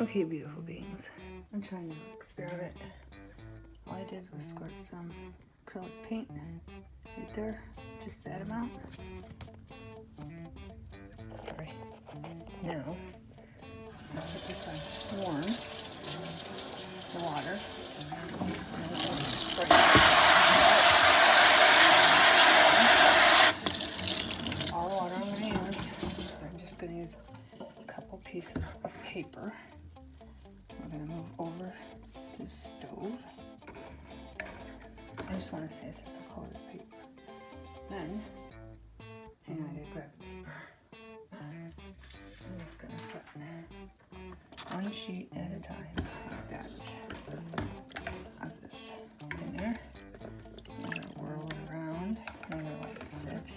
Okay, beautiful beings. I'm trying to experiment. All I did was squirt some acrylic paint right there, just that amount. Sorry. Now, I'll put this on warm, the water. And we'll spray all the water I'm going to use. I'm just going to use a couple pieces of paper. We're going to move over to the stove. I just want to see if this will color the paper. Then, hang on, I gotta grab the paper. I'm just gonna put one sheet at a time, like that, of this in there. I'm gonna whirl it around. I'm gonna let it sit.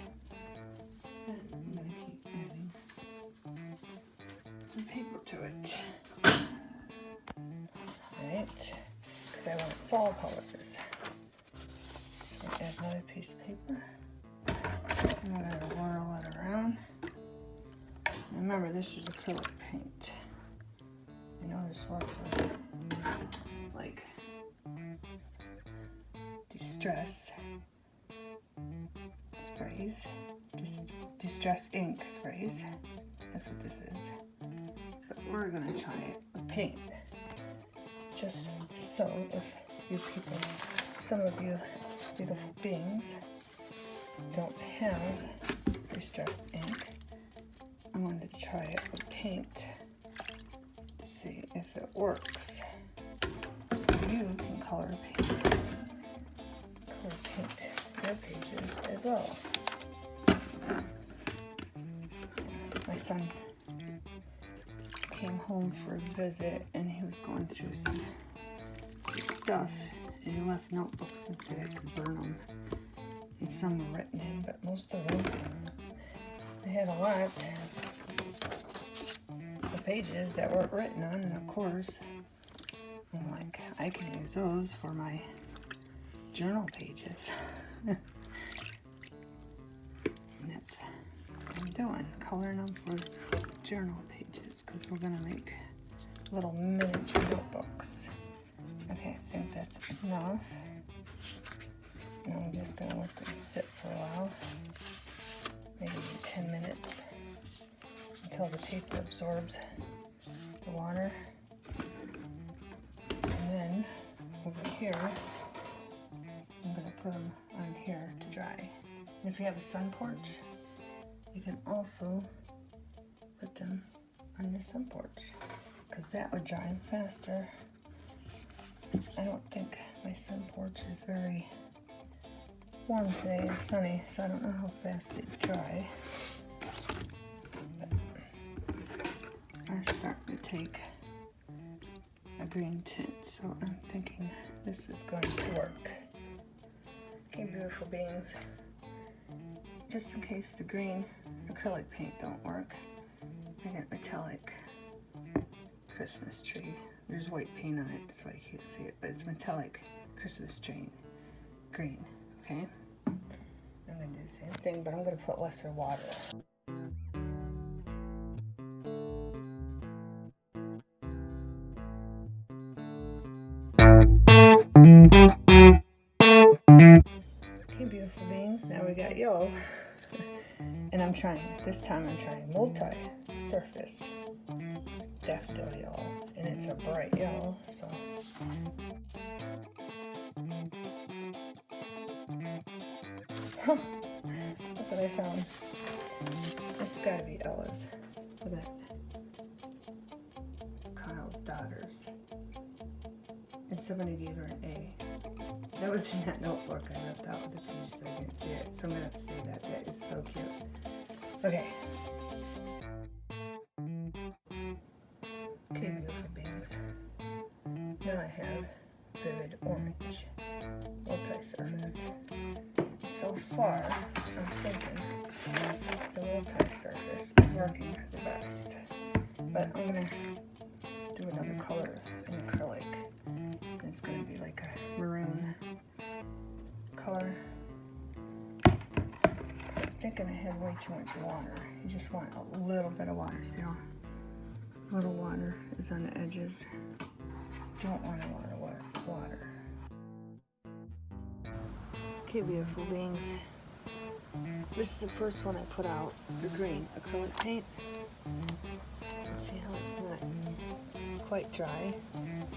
And I'm gonna keep adding some paper to it. Alright, because I want fall colors. Add another piece of paper. And I'm going to whirl it around. And remember, this is acrylic paint. I know this works with like distress sprays, distress ink sprays. That's what this is. But we're going to try it with paint. Just so if you people, some of you beautiful beings don't have distressed ink, I'm going to try it with paint to see if it works. So you can color paint your pages as well. My son came home for a visit and he was going through some stuff. And he left notebooks and said I could burn them. And some were written in, but most of them, they had a lot of pages that weren't written on, and of course, I'm like, I can use those for my journal pages. And that's what I'm doing, coloring them for journal pages, because we're going to make little miniature notebooks. Okay, I think that's enough. And I'm just going to let them sit for a while, maybe 10 minutes, until the paper absorbs the water. And then over here, I'm going to put them on here to dry. And if you have a sun porch, you can also put them on your sun porch, because that would dry them faster. I don't think my sun porch is very warm today and sunny, so I don't know how fast they dry. But are starting to take a green tint, so I'm thinking this is going to work. Okay, beautiful beings. Just in case the green acrylic paint don't work, I got metallic Christmas tree. There's white paint on it, that's why you can't see it, but it's metallic Christmas tree green, okay? I'm going to do the same thing, but I'm going to put lesser water. Okay, beautiful beings, now we got yellow. And this time I'm trying multi-surface daffodil yellow. And it's a bright yellow, so. Huh, look what I found. This has got to be Ella's. Look at that. It's Kyle's daughter's. And somebody gave her an A. That was in that notebook I ripped out with the pages. I didn't see it, so I'm going to have to say that. That is so cute. Okay. Okay, beautiful beings. Now I have vivid orange, multi-surface. So far, I'm thinking the multi-surface is working the best. But I'm going to do another color in acrylic. And it's going to be like a maroon color. I'm thinking I had way too much water. You just want a little bit of water, see how A little water is on the edges. Don't want a lot of water. Okay, beautiful beings. This is the first one I put out, the green acrylic paint. Let's see how it's not quite dry,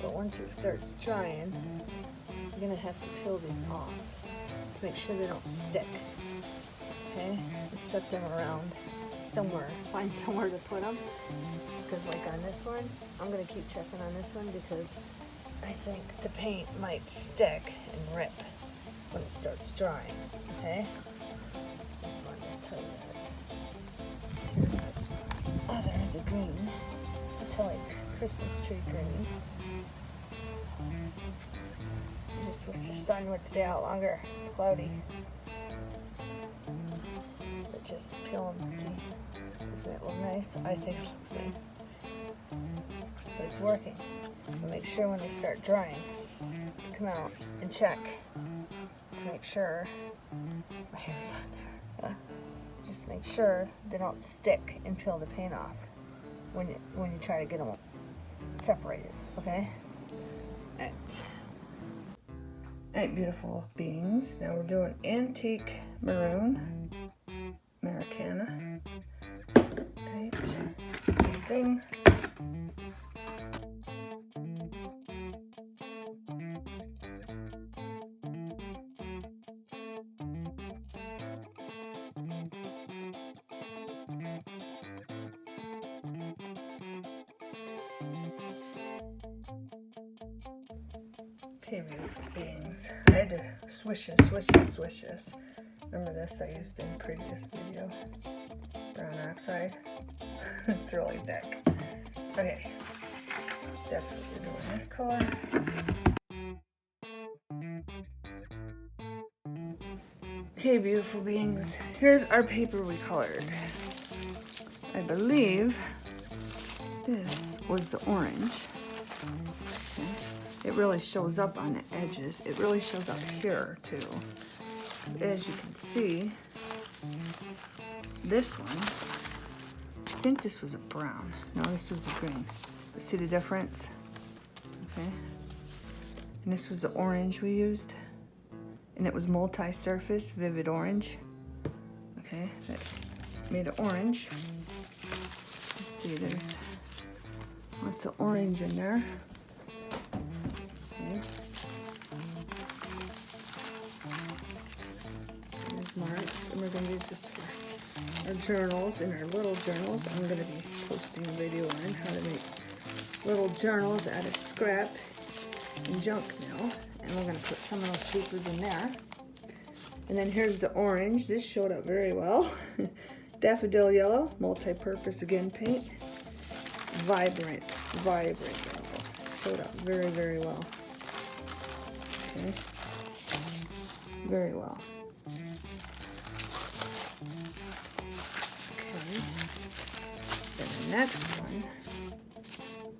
but once it starts drying, you're gonna have to peel these off to make sure they don't stick. Okay, and set them around somewhere. Find somewhere to put them, because like on this one, I'm gonna keep checking on this one because I think the paint might stick and rip when it starts drying. Okay, this one, I'll tell you that. Here's the other, the green. It's like Christmas tree green. Just wish the sun would stay out longer. It's cloudy. But just peel them and see. Doesn't that look nice? I think it looks nice. But it's working. So make sure when they start drying, to come out and check to make sure. My hair's on there. Just make sure they don't stick and peel the paint off when you try to get them separated. Okay. Alright, beautiful beings. Now we're doing antique maroon, Americana. Right, same thing. Okay, beautiful beings. I had to swish this. Remember this I used in a previous video? Brown oxide. It's really thick. Okay, that's what we're doing. This color. Okay, beautiful beings. Here's our paper we colored. I believe this was the orange. Okay. It really shows up on the edges. It really shows up here too. As you can see, this one, I think this was a brown. No, this was a green. See the difference? Okay. And this was the orange we used. And it was multi-surface, vivid orange. Okay, that made it orange. Let's see, there's lots of orange in there. Okay. There's marks, and we're going to use this for our journals. In our little journals, I'm going to be posting a video on how to make little journals out of scrap and junk mail. And we're going to put some of those papers in there. And then here's the orange. This showed up very well. Daffodil yellow, multi-purpose again paint. Vibrant yellow. Showed up very, very well. Okay. Very well. Okay. Then the next one.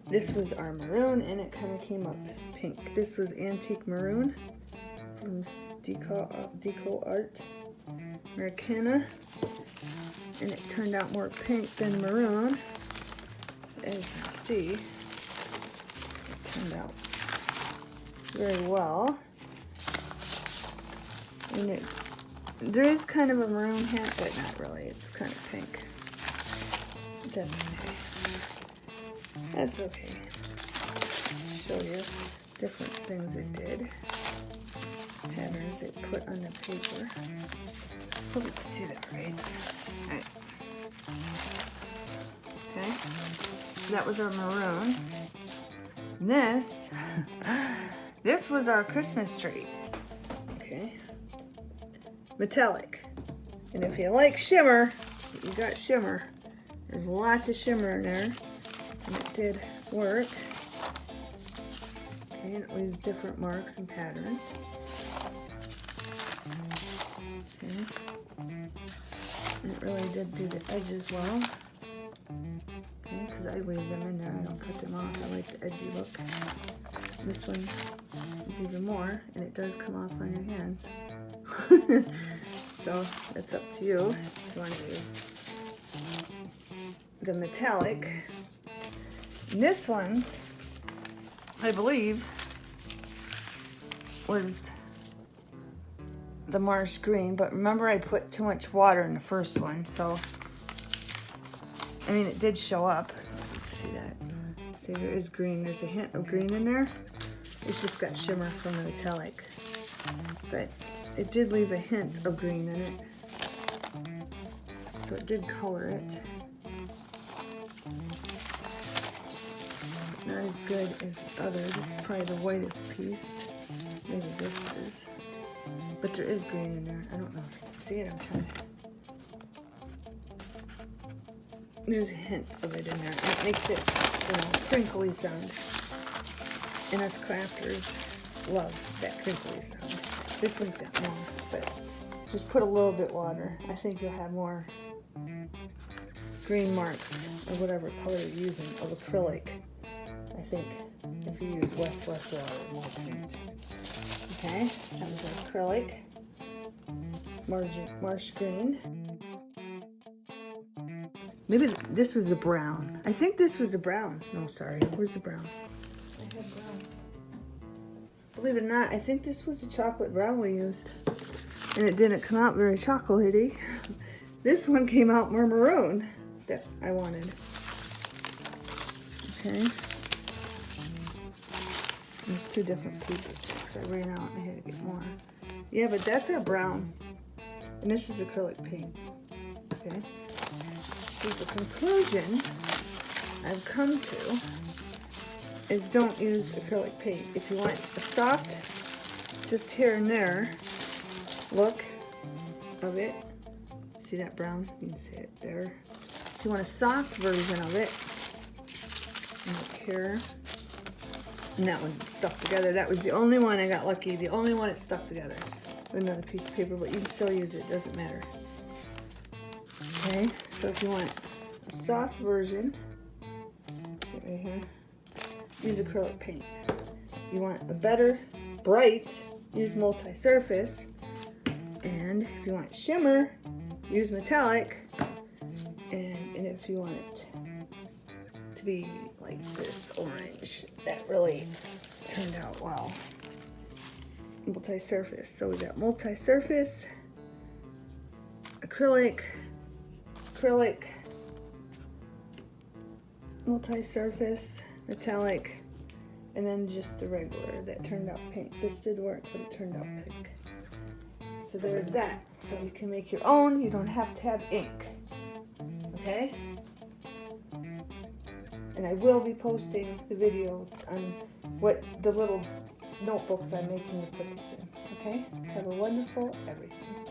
This was our maroon, and it kind of came up pink. This was antique maroon from Deco Art, Americana, and it turned out more pink than maroon. As you can see, it turned out very well. And there is kind of a maroon hat, but not really. It's kind of pink. That's okay. That's okay. Show you different things it did. Patterns it put on the paper. Hope you can see that right. Alright. Okay. So that was our maroon. This was our Christmas tree. Okay. Metallic. And if you like shimmer, you got shimmer. There's lots of shimmer in there. And it did work. Okay, and it leaves different marks and patterns. Okay. And it really did do the edges well. Okay, because I leave them in there. I don't cut them off. I like the edgy look. This one is even more, and it does come off on your hands. So that's up to you if you want to use the metallic. And this one, I believe, was the marsh green, but remember I put too much water in the first one, so I mean it did show up. See that? See, there is green. There's a hint of green in there. It's just got shimmer from the metallic, but it did leave a hint of green in it, so it did color it. Not as good as the other. This is probably the whitest piece. Maybe this is. But there is green in there. I don't know if you can see it. I'm trying to... There's a hint of it in there. And it makes it, you know, crinkly sound. And us crafters love that crinkly sound. This one's got more, but just put a little bit water. I think you'll have more green marks or whatever color you're using of acrylic. I think if you use less water, more paint. Okay, that was an acrylic. Marsh green. Maybe this was a brown. I think this was a brown. No, sorry. Where's the brown? I had brown. Believe it or not, I think this was the chocolate brown we used. And it didn't come out very chocolatey. This one came out more maroon that I wanted. Okay. There's two different paper sticks. I ran out and I had to get more. Yeah, but that's our brown. And this is acrylic paint. Okay. So the conclusion I've come to is don't use acrylic paint. If you want a soft, just here and there look of it. See that brown? You can see it there. If you want a soft version of it, look here. And that one stuck together. That was the only one I got lucky. The only one it stuck together with another piece of paper, but you can still use it. Doesn't matter. Okay, so if you want a soft version, see it right here, use acrylic paint. You want a better, bright, use multi-surface. And if you want shimmer, use metallic. And if you want it to be like this orange, that really turned out well. Multi-surface. So we got multi-surface, acrylic, multi-surface, metallic, and then just the regular that turned out pink. This did work, but it turned out pink. So there's that. So you can make your own. You don't have to have ink. Okay? And I will be posting the video on what the little notebooks I'm making to put this in. Okay? Have a wonderful everything.